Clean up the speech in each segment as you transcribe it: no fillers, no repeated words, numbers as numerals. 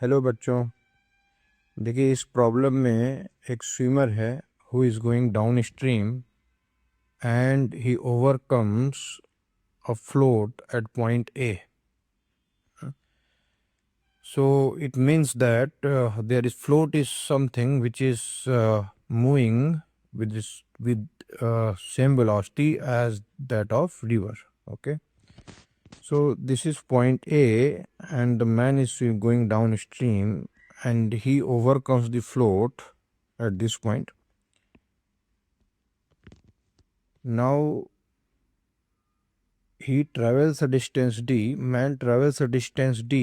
Hello बच्चों। देखिए, इस प्रॉब्लम में एक स्विमर है who is going downstream and he overcomes a float at point A. So it means that there is float is something which is moving with same velocity as that of river. Okay. So this is point A, and the man is going downstream, and he overcomes the float at this point. Now he travels a distance d, man travels a distance d,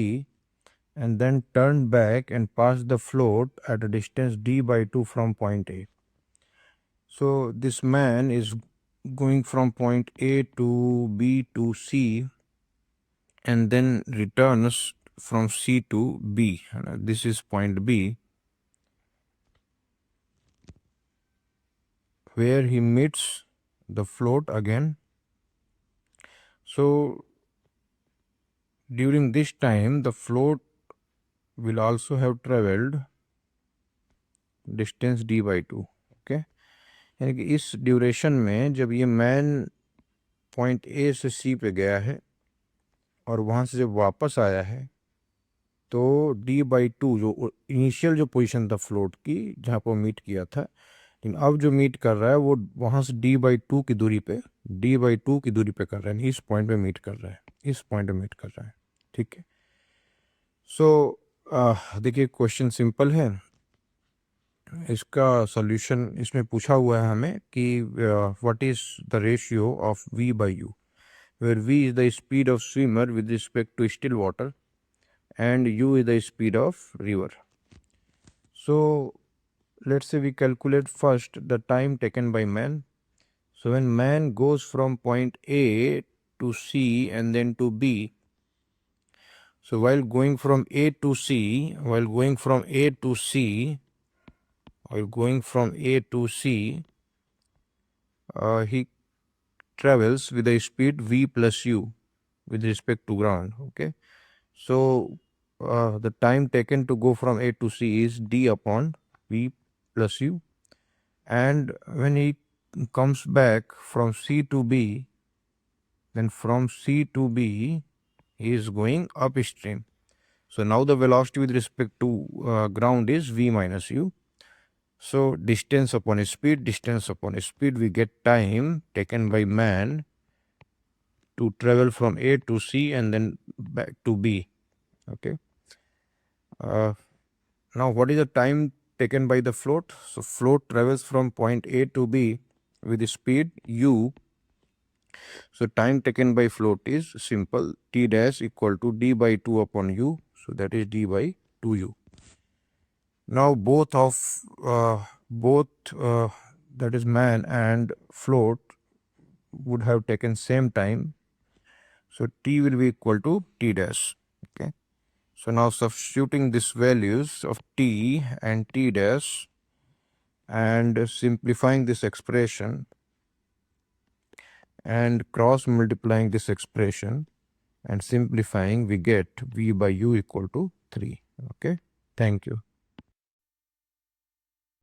and then turned back and passed the float at a distance d by 2 from point A. So this man is going from point A to B to C, and then returns from C to B. This is point B, where he meets the float again. So during this time, the float will also have traveled distance d by 2. Okay. यानी कि इस duration में जब ये man point A से सी पे गया है और वहाँ से जब वापस आया है तो d बाई 2 जो इनिशियल जो पोजीशन था फ्लोट की जहाँ पर मीट किया था, लेकिन अब जो मीट कर रहा है वो वहाँ से d बाई 2 की दूरी पे कर रहा है, इस पॉइंट पे मीट कर रहा है, इस पॉइंट पे मीट कर रहा है. ठीक है. सो देखिए, क्वेश्चन सिंपल है. इसका सॉल्यूशन इसमें पूछा हुआ है हमें कि what is the ratio of v by u, where v is the speed of swimmer with respect to still water and u is the speed of river. So let's say we calculate first the time taken by man. So when man goes from point A to C and then to B, so while going from A to C, he travels with a speed v plus u with respect to ground. Okay. So the time taken to go from A to C is d upon v plus u, and when he comes back from C to B, then from C to B he is going upstream. So now the velocity with respect to ground is v minus u. So distance upon speed, we get time taken by man to travel from A to C and then back to B. Okay. Now what is the time taken by the float? So float travels from point A to B with speed u. So time taken by float is simple, t dash equal to d by 2 upon u. So that is d by 2u. Now that is man and float would have taken same time. So t will be equal to t dash. Okay. So now substituting these values of t and t dash and simplifying this expression and cross multiplying this expression and simplifying, we get v by u equal to 3. Okay. Thank you.